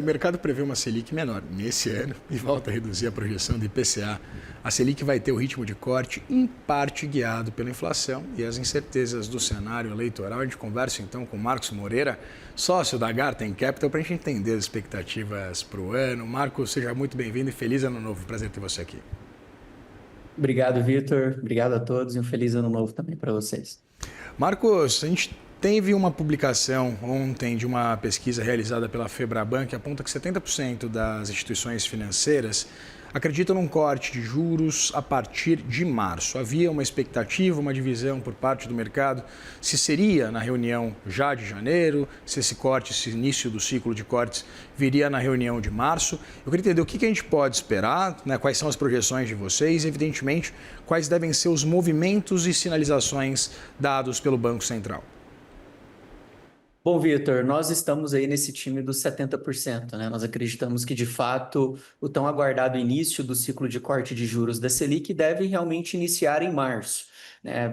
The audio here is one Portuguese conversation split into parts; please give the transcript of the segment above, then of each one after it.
O mercado prevê uma Selic menor nesse ano e volta a reduzir a projeção do IPCA. A Selic vai ter o ritmo de corte em parte guiado pela inflação e as incertezas do cenário eleitoral. A gente conversa então com Marcos Moreira, sócio da Garten Capital, para a gente entender as expectativas para o ano. Marcos, seja muito bem-vindo e feliz ano novo. Prazer ter você aqui. Obrigado, Vitor. Obrigado a todos e um feliz ano novo também para vocês. Marcos, a gente teve uma publicação ontem de uma pesquisa realizada pela Febraban que aponta que 70% das instituições financeiras acreditam num corte de juros a partir de março. Havia uma expectativa, uma divisão por parte do mercado, se seria na reunião já de janeiro, se esse corte, esse início do ciclo de cortes viria na reunião de março. Eu queria entender o que a gente pode esperar, né? Quais são as projeções de vocês e, evidentemente, quais devem ser os movimentos e sinalizações dados pelo Banco Central. Bom, Vitor, nós estamos aí nesse time dos 70%, né? Nós acreditamos que, de fato, o tão aguardado início do ciclo de corte de juros da Selic deve realmente iniciar em março.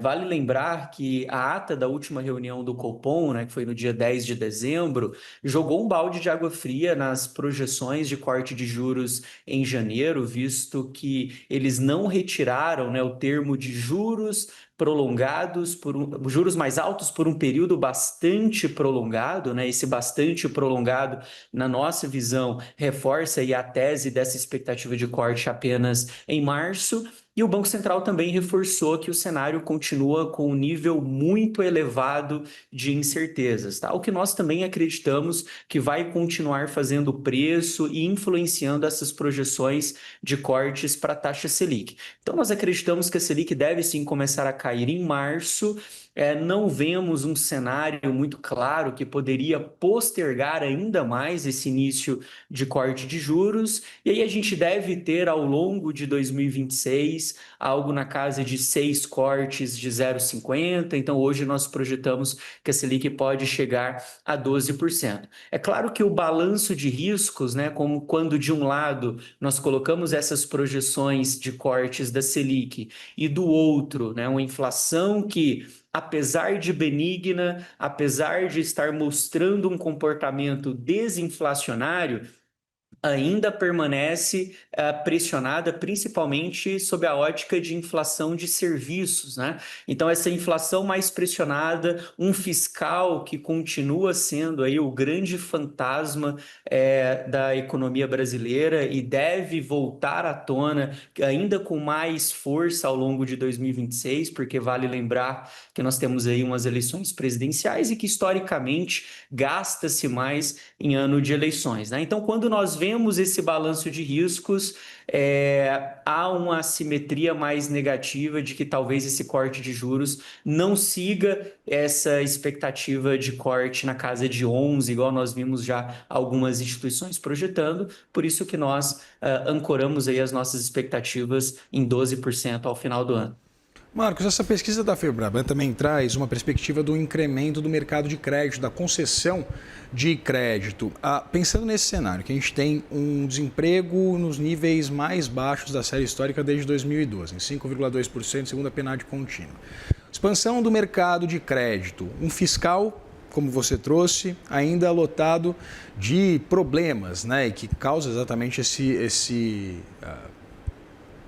Vale lembrar que a ata da última reunião do Copom, né, que foi no dia 10 de dezembro, jogou um balde de água fria nas projeções de corte de juros em janeiro, visto que eles não retiraram, né, o termo de juros prolongados juros mais altos por um período bastante prolongado, né? Esse bastante prolongado, na nossa visão, reforça aí a tese dessa expectativa de corte apenas em março. E o Banco Central também reforçou que o cenário continua com um nível muito elevado de incertezas, tá? O que nós também acreditamos que vai continuar fazendo preço e influenciando essas projeções de cortes para a taxa Selic. Então, nós acreditamos que a Selic deve sim começar a cair em março. Não vemos um cenário muito claro que poderia postergar ainda mais esse início de corte de juros, e aí a gente deve ter ao longo de 2026 algo na casa de 6 cortes de 0,50, então hoje nós projetamos que a Selic pode chegar a 12%. É claro que o balanço de riscos, né, como quando de um lado nós colocamos essas projeções de cortes da Selic e do outro, né, uma inflação que, apesar de benigna, apesar de estar mostrando um comportamento desinflacionário, ainda permanece pressionada, principalmente sob a ótica de inflação de serviços, né? Então, essa inflação mais pressionada, um fiscal que continua sendo aí o grande fantasma da economia brasileira e deve voltar à tona ainda com mais força ao longo de 2026, porque vale lembrar que nós temos aí umas eleições presidenciais e que historicamente gasta-se mais em ano de eleições, né? Então, quando nós vemos esse balanço de riscos, há uma assimetria mais negativa de que talvez esse corte de juros não siga essa expectativa de corte na casa de 11, igual nós vimos já algumas instituições projetando, por isso que nós ancoramos aí as nossas expectativas em 12% ao final do ano. Marcos, essa pesquisa da Febraban também traz uma perspectiva do incremento do mercado de crédito, da concessão de crédito. Pensando nesse cenário, que a gente tem um desemprego nos níveis mais baixos da série histórica desde 2012, em 5,2% segundo a PNAD contínua. Expansão do mercado de crédito, um fiscal, como você trouxe, ainda lotado de problemas, né, e que causa exatamente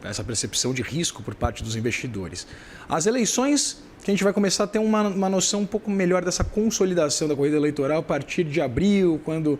essa percepção de risco por parte dos investidores. As eleições, que a gente vai começar a ter uma noção um pouco melhor dessa consolidação da corrida eleitoral a partir de abril, quando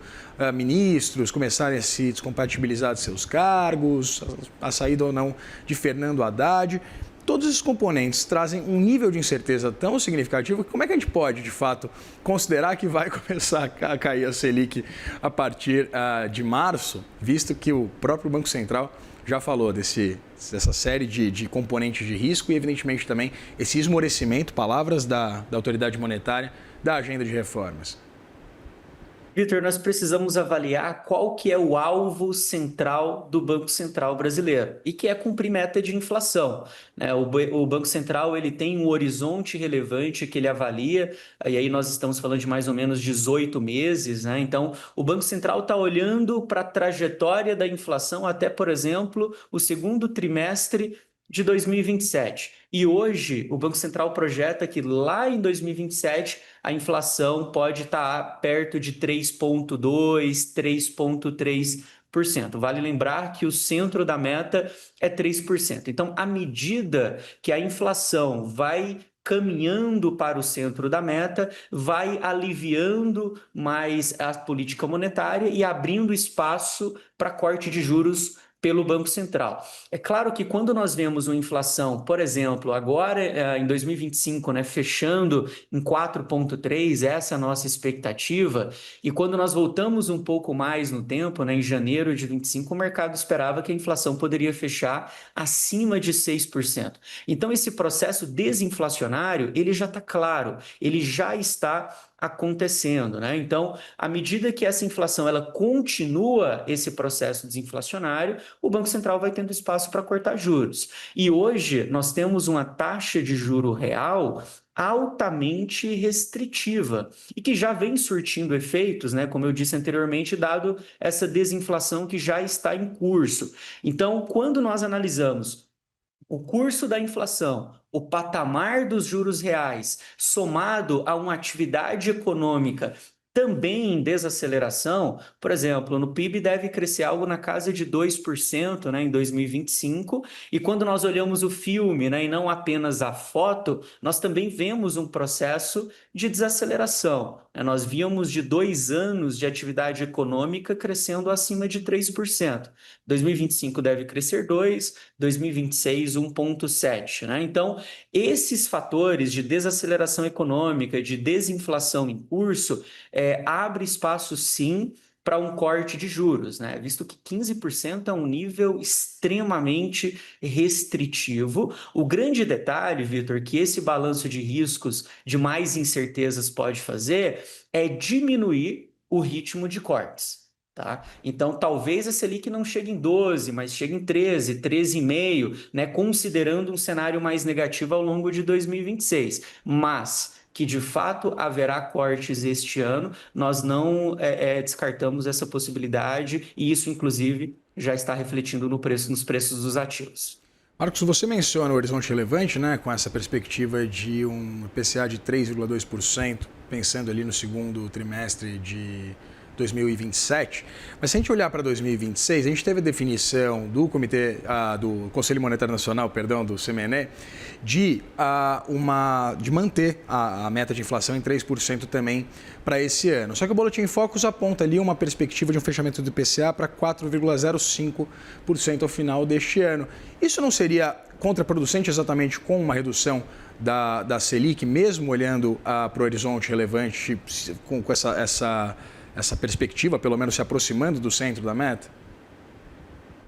ministros começarem a se descompatibilizar de seus cargos, a saída ou não de Fernando Haddad. Todos esses componentes trazem um nível de incerteza tão significativo que como é que a gente pode, de fato, considerar que vai começar a cair a Selic a partir de março, visto que o próprio Banco Central já falou dessa série de componentes de risco e, evidentemente, também esse esmorecimento, palavras da autoridade monetária, da agenda de reformas. Vitor, nós precisamos avaliar qual que é o alvo central do Banco Central brasileiro e que é cumprir meta de inflação, né? O Banco Central ele tem um horizonte relevante que ele avalia, e aí nós estamos falando de mais ou menos 18 meses, né? Então, o Banco Central está olhando para a trajetória da inflação até, por exemplo, o segundo trimestre de 2027. E hoje, o Banco Central projeta que lá em 2027 a inflação pode estar perto de 3,2%, 3,3%. Vale lembrar que o centro da meta é 3%. Então, à medida que a inflação vai caminhando para o centro da meta, vai aliviando mais a política monetária e abrindo espaço para corte de juros pelo Banco Central. É claro que quando nós vemos uma inflação, por exemplo, agora em 2025, né, fechando em 4,3, essa é a nossa expectativa, e quando nós voltamos um pouco mais no tempo, né, em janeiro de 25, o mercado esperava que a inflação poderia fechar acima de 6%. Então, esse processo desinflacionário, ele já está claro, ele já está acontecendo, né? Então, à medida que essa inflação ela continua esse processo desinflacionário, o Banco Central vai tendo espaço para cortar juros. E hoje nós temos uma taxa de juro real altamente restritiva e que já vem surtindo efeitos, né? Como eu disse anteriormente, dado essa desinflação que já está em curso. Então, quando nós analisamos o curso da inflação, o patamar dos juros reais, somado a uma atividade econômica também em desaceleração, por exemplo, no PIB deve crescer algo na casa de 2%, né, em 2025, e quando nós olhamos o filme, né, e não apenas a foto, nós também vemos um processo de desaceleração. Nós víamos de 2 anos de atividade econômica crescendo acima de 3%. 2025 deve crescer 2%, 2026 1,7%. Né? Então, esses fatores de desaceleração econômica, de desinflação em curso, abre espaço sim para um corte de juros, né? Visto que 15% é um nível extremamente restritivo. O grande detalhe, Vitor, que esse balanço de riscos de mais incertezas pode fazer é diminuir o ritmo de cortes. Tá? Então, talvez a Selic não chegue em 12, mas chegue em 13, 13,5, né? Considerando um cenário mais negativo ao longo de 2026. Mas que de fato haverá cortes este ano, nós não descartamos essa possibilidade e isso, inclusive, já está refletindo nos preços dos ativos. Marcos, você menciona o horizonte relevante, né, com essa perspectiva de um IPCA de 3,2%, pensando ali no segundo trimestre de 2027, mas se a gente olhar para 2026, a gente teve a definição do do Conselho Monetário Nacional, perdão, do CMNE, de manter a meta de inflação em 3% também para esse ano. Só que o Boletim Focus aponta ali uma perspectiva de um fechamento do IPCA para 4,05% ao final deste ano. Isso não seria contraproducente exatamente com uma redução da Selic, mesmo olhando para o horizonte relevante com essa perspectiva, pelo menos se aproximando do centro da meta?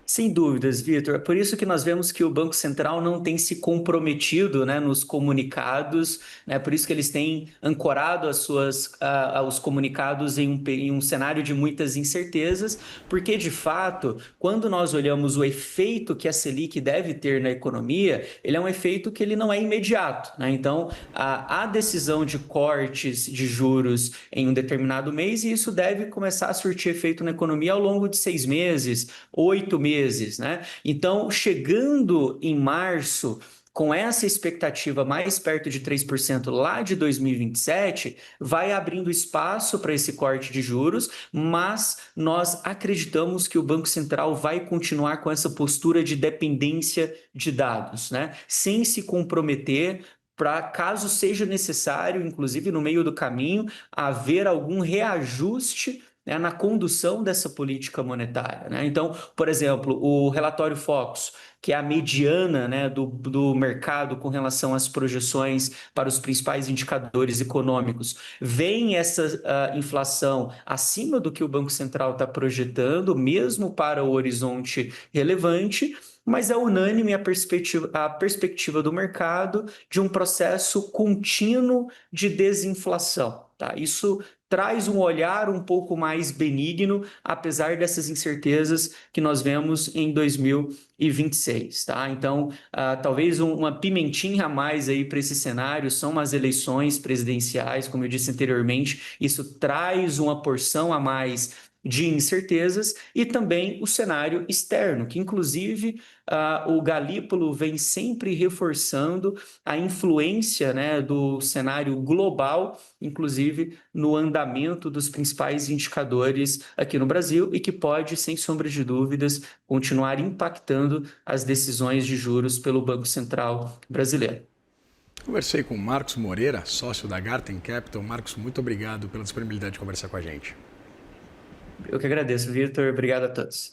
Sem dúvidas, Vitor. É por isso que nós vemos que o Banco Central não tem se comprometido, né, nos comunicados, né, por isso que eles têm ancorado os comunicados em um cenário de muitas incertezas, porque, de fato, quando nós olhamos o efeito que a Selic deve ter na economia, ele é um efeito que ele não é imediato, né? Então, a decisão de cortes de juros em um determinado mês, e isso deve começar a surtir efeito na economia ao longo de 6 meses, 8 meses, né? Então, chegando em março, com essa expectativa mais perto de 3% lá de 2027, vai abrindo espaço para esse corte de juros, mas nós acreditamos que o Banco Central vai continuar com essa postura de dependência de dados, né? Sem se comprometer para, caso seja necessário, inclusive no meio do caminho, haver algum reajuste, né, na condução dessa política monetária, né? Então, por exemplo, o relatório Focus, que é a mediana, né, do mercado com relação às projeções para os principais indicadores econômicos, vem essa inflação acima do que o Banco Central está projetando, mesmo para o horizonte relevante, mas é unânime a perspectiva do mercado de um processo contínuo de desinflação. Tá? Isso traz um olhar um pouco mais benigno, apesar dessas incertezas que nós vemos em 2026. Tá? Então, talvez uma pimentinha a mais aí para esse cenário são as eleições presidenciais, como eu disse anteriormente, isso traz uma porção a mais de incertezas e também o cenário externo, que inclusive o Galípolo vem sempre reforçando a influência, né, do cenário global, inclusive no andamento dos principais indicadores aqui no Brasil e que pode, sem sombra de dúvidas, continuar impactando as decisões de juros pelo Banco Central brasileiro. Conversei com o Marcos Moreira, sócio da Garten Capital. Marcos, muito obrigado pela disponibilidade de conversar com a gente. Eu que agradeço, Vitor. Obrigado a todos.